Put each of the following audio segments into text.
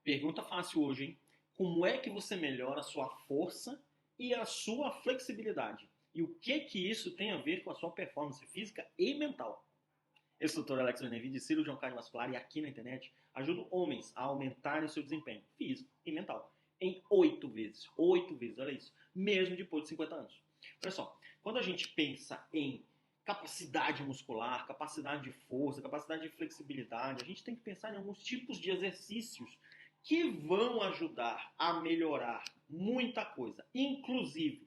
Pergunta fácil hoje, hein? Como é que você melhora a sua força e a sua flexibilidade? E o que isso tem a ver com a sua performance física e mental? Eu sou o Dr. Alex Benevides, cirurgião cardiovascular, e aqui na internet ajudo homens a aumentarem o seu desempenho físico e mental em 8 vezes. 8 vezes, olha isso. Mesmo depois de 50 anos. Olha só, quando a gente pensa em capacidade muscular, capacidade de força, capacidade de flexibilidade, a gente tem que pensar em alguns tipos de exercícios que vão ajudar a melhorar muita coisa, inclusive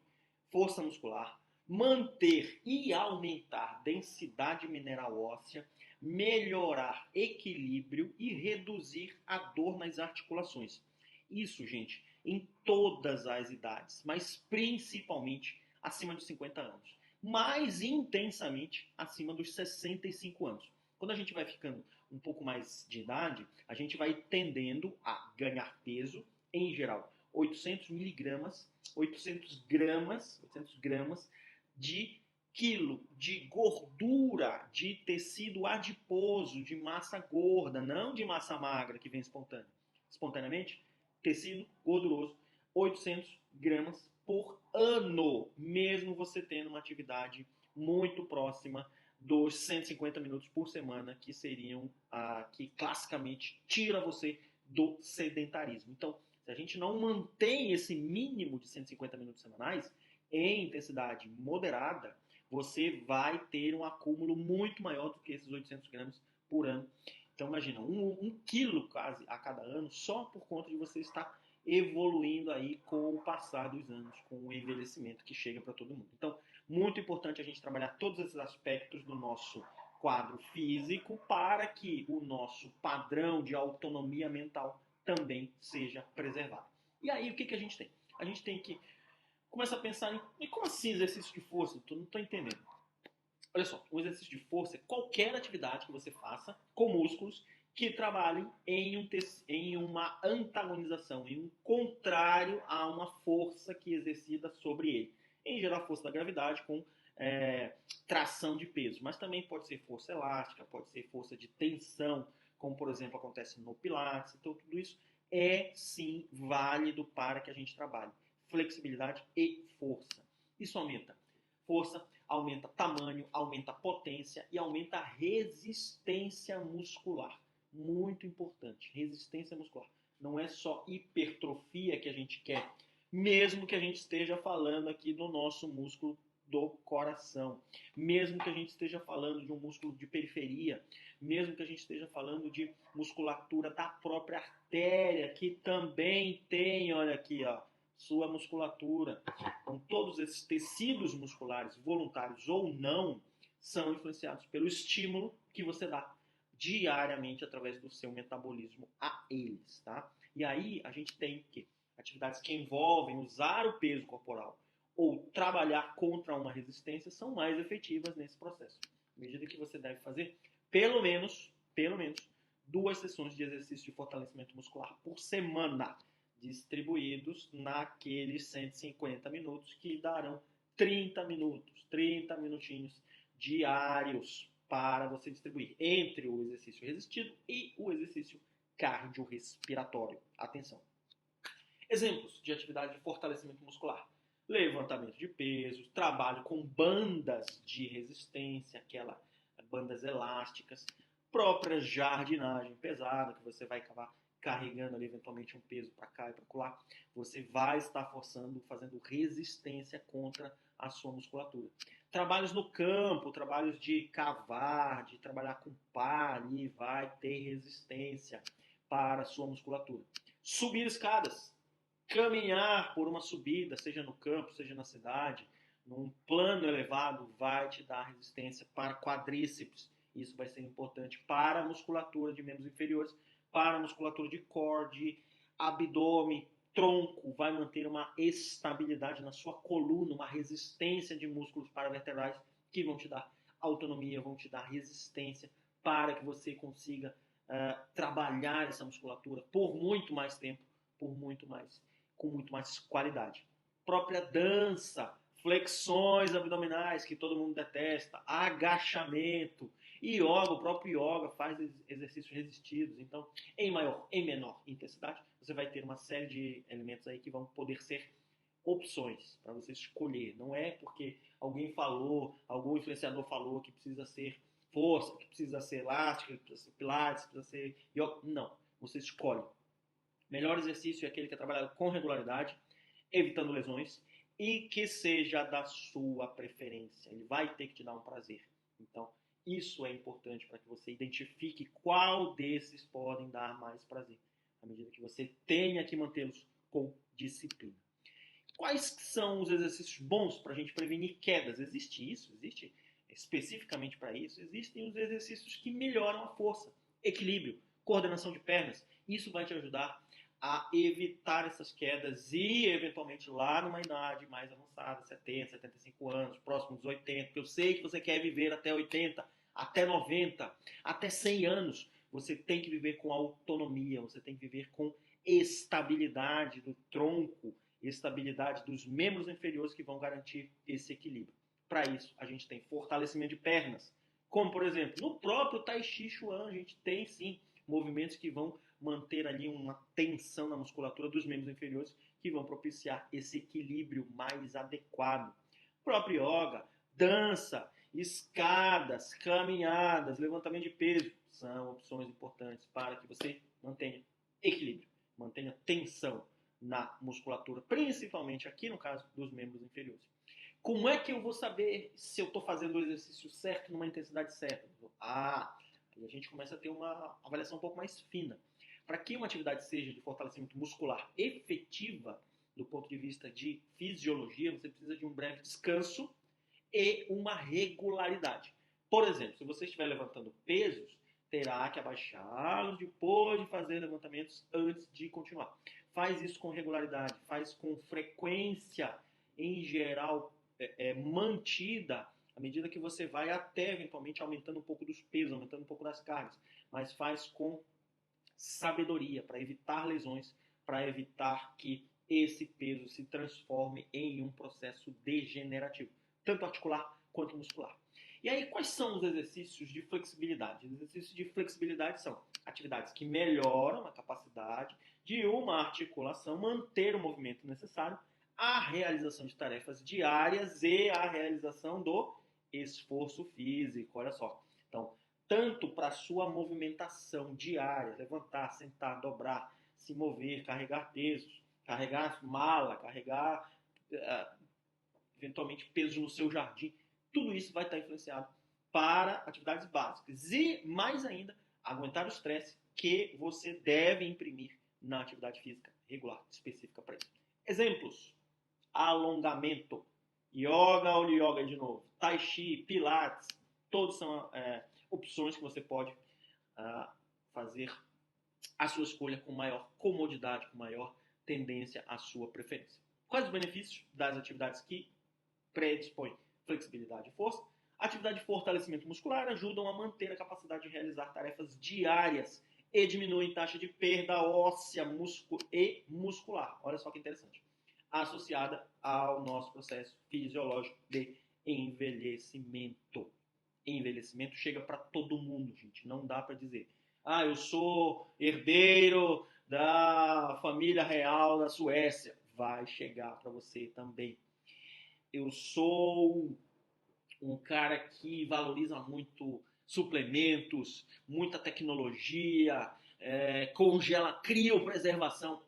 força muscular, manter e aumentar densidade mineral óssea, melhorar equilíbrio e reduzir a dor nas articulações. Isso, gente, em todas as idades, mas principalmente acima de 50 anos. Mais intensamente acima dos 65 anos. Quando a gente vai ficando um pouco mais de idade, a gente vai tendendo a ganhar peso, em geral, 800 miligramas, 800 gramas de quilo de gordura, de tecido adiposo, de massa gorda, não de massa magra que vem espontaneamente, tecido gorduroso, 800 gramas por ano, mesmo você tendo uma atividade muito próxima dos 150 minutos por semana, que seriam que classicamente tira você do sedentarismo. Então, se a gente não mantém esse mínimo de 150 minutos semanais em intensidade moderada, você vai ter um acúmulo muito maior do que esses 800 gramas por ano. Então, imagina, um quilo quase a cada ano, só por conta de você estar evoluindo aí com o passar dos anos, com o envelhecimento que chega para todo mundo. Então, muito importante a gente trabalhar todos esses aspectos do nosso quadro físico para que o nosso padrão de autonomia mental também seja preservado. E aí, o que a gente tem? A gente tem que começar a pensar em como assim exercício de força? Eu não estou entendendo. Olha só, o exercício de força é qualquer atividade que você faça com músculos que trabalhem em uma antagonização, em um contrário a uma força que exercida sobre ele. Em geral, a força da gravidade com tração de peso, mas também pode ser força elástica, pode ser força de tensão, como por exemplo acontece no Pilates. Então, tudo isso é sim válido para que a gente trabalhe flexibilidade e força. Isso aumenta força, aumenta tamanho, aumenta potência e aumenta a resistência muscular. Muito importante, resistência muscular. Não é só hipertrofia que a gente quer, mesmo que a gente esteja falando aqui do nosso músculo do coração, mesmo que a gente esteja falando de um músculo de periferia, mesmo que a gente esteja falando de musculatura da própria artéria, que também tem, olha aqui, ó, sua musculatura. Então, todos esses tecidos musculares, voluntários ou não, são influenciados pelo estímulo que você dá diariamente através do seu metabolismo a eles, tá? E aí a gente tem que atividades que envolvem usar o peso corporal ou trabalhar contra uma resistência são mais efetivas nesse processo. À medida que você deve fazer pelo menos 2 sessões de exercício de fortalecimento muscular por semana, distribuídos naqueles 150 minutos que darão 30 minutinhos diários para você distribuir entre o exercício resistido e o exercício cardiorrespiratório. Atenção. Exemplos de atividade de fortalecimento muscular: levantamento de pesos, trabalho com bandas de resistência, bandas elásticas, própria jardinagem pesada, que você vai acabar carregando ali eventualmente um peso para cá e para lá, você vai estar fazendo resistência contra a sua musculatura. Trabalhos no campo, trabalhos de cavar, de trabalhar com pá, ali vai ter resistência para a sua musculatura. Subir escadas, caminhar por uma subida, seja no campo, seja na cidade, num plano elevado, vai te dar resistência para quadríceps. Isso vai ser importante para a musculatura de membros inferiores, para a musculatura de core, de abdômen, tronco, vai manter uma estabilidade na sua coluna, uma resistência de músculos paravertebrais que vão te dar autonomia, vão te dar resistência para que você consiga trabalhar essa musculatura por muito mais tempo, com muito mais qualidade. Própria dança, flexões abdominais que todo mundo detesta, agachamento, Yoga, o próprio yoga faz exercícios resistidos. Então, em maior e menor intensidade, você vai ter uma série de elementos aí que vão poder ser opções para você escolher. Não é porque alguém falou, algum influenciador falou que precisa ser força, que precisa ser elástica, que precisa ser pilates, que precisa ser yoga. Não. Você escolhe. Melhor exercício é aquele que é trabalhado com regularidade, evitando lesões e que seja da sua preferência. Ele vai ter que te dar um prazer. Então, isso é importante para que você identifique qual desses podem dar mais prazer, à medida que você tenha que mantê-los com disciplina. Quais são os exercícios bons para a gente prevenir quedas? Existe isso? Existe especificamente para isso? Existem os exercícios que melhoram a força, equilíbrio, coordenação de pernas. Isso vai te ajudar a evitar essas quedas e, eventualmente, lá numa idade mais avançada, 70, 75 anos, próximo dos 80, porque eu sei que você quer viver até 80, até 90, até 100 anos. Você tem que viver com autonomia, você tem que viver com estabilidade do tronco, estabilidade dos membros inferiores que vão garantir esse equilíbrio. Para isso, a gente tem fortalecimento de pernas, como, por exemplo, no próprio Tai Chi Chuan, a gente tem, sim, movimentos que vão manter ali uma tensão na musculatura dos membros inferiores que vão propiciar esse equilíbrio mais adequado. O próprio yoga, dança, escadas, caminhadas, levantamento de peso são opções importantes para que você mantenha equilíbrio, mantenha tensão na musculatura, principalmente aqui no caso dos membros inferiores. Como é que eu vou saber se eu estou fazendo o exercício certo numa intensidade certa? Aí a gente começa a ter uma avaliação um pouco mais fina. Para que uma atividade seja de fortalecimento muscular efetiva, do ponto de vista de fisiologia, você precisa de um breve descanso e uma regularidade. Por exemplo, se você estiver levantando pesos, terá que abaixá-los depois de fazer levantamentos antes de continuar. Faz isso com regularidade, faz com frequência, em geral, mantida, à medida que você vai até, eventualmente, aumentando um pouco dos pesos, aumentando um pouco das cargas, mas faz com sabedoria, para evitar lesões, para evitar que esse peso se transforme em um processo degenerativo, tanto articular quanto muscular. E aí, quais são os exercícios de flexibilidade? Os exercícios de flexibilidade são atividades que melhoram a capacidade de uma articulação manter o movimento necessário à realização de tarefas diárias e à realização do esforço físico. Olha só. Então, tanto para a sua movimentação diária, levantar, sentar, dobrar, se mover, carregar pesos, carregar mala, carregar eventualmente pesos no seu jardim, tudo isso vai estar influenciado para atividades básicas. E, mais ainda, aguentar o estresse que você deve imprimir na atividade física regular, específica para isso. Exemplos: alongamento, yoga ou yoga de novo, tai chi, pilates, todos são opções que você pode fazer a sua escolha com maior comodidade, com maior tendência à sua preferência. Quais os benefícios das atividades que predispõem flexibilidade e força? Atividade de fortalecimento muscular ajudam a manter a capacidade de realizar tarefas diárias e diminuem taxa de perda óssea e muscular. Olha só que interessante. Associada ao nosso processo fisiológico de envelhecimento. Envelhecimento chega para todo mundo, gente. Não dá para dizer: eu sou herdeiro da família real da Suécia. Vai chegar para você também. Eu sou um cara que valoriza muito suplementos, muita tecnologia, congela, criopreservação.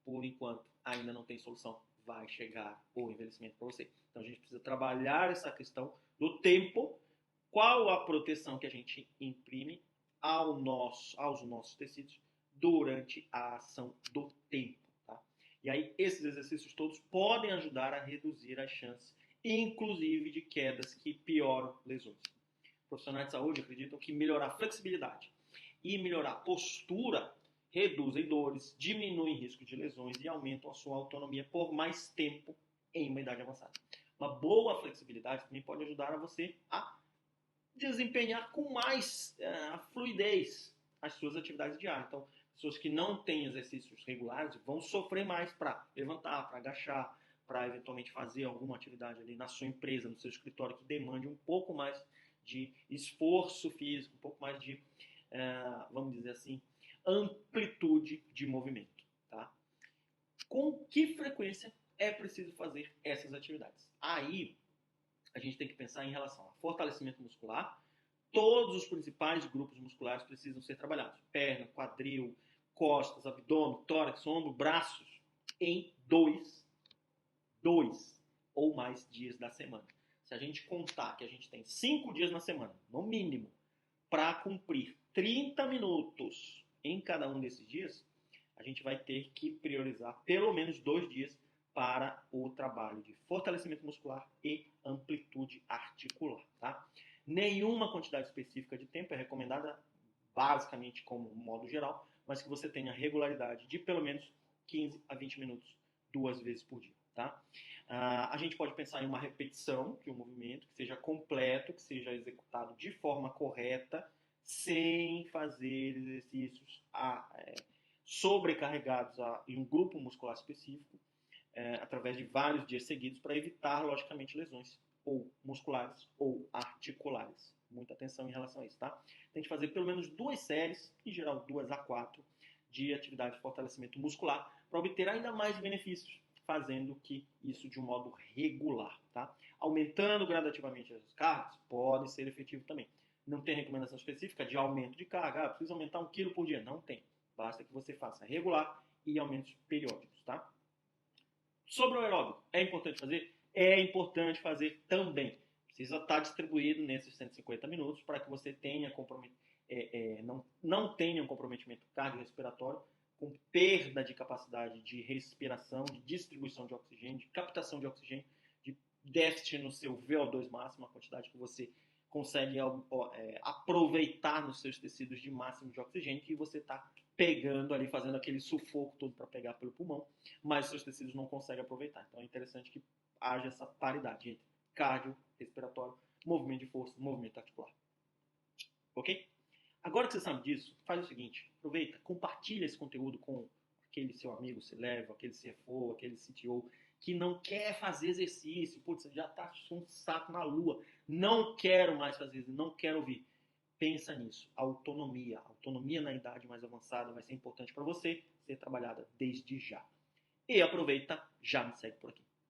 Por enquanto, ainda não tem solução. Vai chegar o envelhecimento para você. Então, a gente precisa trabalhar essa questão do tempo. Qual a proteção que a gente imprime aos nossos tecidos durante a ação do tempo. Tá? E aí, esses exercícios todos podem ajudar a reduzir as chances, inclusive de quedas que pioram lesões. Profissionais de saúde acreditam que melhorar a flexibilidade e melhorar a postura reduzem dores, diminuem risco de lesões e aumentam a sua autonomia por mais tempo em uma idade avançada. Uma boa flexibilidade também pode ajudar a você a desempenhar com mais fluidez as suas atividades diárias. Então, pessoas que não têm exercícios regulares vão sofrer mais para levantar, para agachar, para eventualmente fazer alguma atividade ali na sua empresa, no seu escritório, que demande um pouco mais de esforço físico, um pouco mais de, vamos dizer assim, amplitude de movimento. Tá? Com que frequência é preciso fazer essas atividades? Aí a gente tem que pensar em relação a fortalecimento muscular. Todos os principais grupos musculares precisam ser trabalhados. Perna, quadril, costas, abdômen, tórax, ombro, braços, em dois ou mais dias da semana. Se a gente contar que a gente tem 5 dias na semana, no mínimo, para cumprir 30 minutos em cada um desses dias, a gente vai ter que priorizar pelo menos 2 dias para o trabalho de fortalecimento muscular e amplitude articular. Tá? Nenhuma quantidade específica de tempo é recomendada, basicamente como modo geral, mas que você tenha regularidade de pelo menos 15 a 20 minutos 2 vezes por dia. Tá? A gente pode pensar em uma repetição de um movimento que seja completo, que seja executado de forma correta, sem fazer exercícios sobrecarregados em um grupo muscular específico, através de vários dias seguidos, para evitar, logicamente, lesões ou musculares ou articulares. Muita atenção em relação a isso, tá? Tem que fazer pelo menos 2 séries, em geral 2 a 4, de atividade de fortalecimento muscular, para obter ainda mais benefícios, fazendo isso de um modo regular, tá? Aumentando gradativamente as cargas pode ser efetivo também. Não tem recomendação específica de aumento de carga, precisa aumentar 1 quilo por dia. Não tem. Basta que você faça regular e aumentos periódicos, tá? Sobre o aeróbico, é importante fazer? É importante fazer também. Precisa estar distribuído nesses 150 minutos para que você tenha não tenha um comprometimento cardiorrespiratório com perda de capacidade de respiração, de distribuição de oxigênio, de captação de oxigênio, de déficit no seu VO2 máximo, a quantidade que você consegue aproveitar nos seus tecidos de máximo de oxigênio, que você está pegando ali, fazendo aquele sufoco todo para pegar pelo pulmão, mas os seus tecidos não conseguem aproveitar. Então é interessante que haja essa paridade entre cardio, respiratório, movimento de força, movimento articular. Ok? Agora que você sabe disso, faz o seguinte, aproveita, compartilha esse conteúdo com aquele seu amigo CELEVO, aquele CFO, aquele CTO, que não quer fazer exercício, putz, você já está um saco na lua, não quero mais fazer isso, não quero ouvir. Pensa nisso, autonomia na idade mais avançada vai ser importante para você ser trabalhada desde já. E aproveita, já me segue por aqui.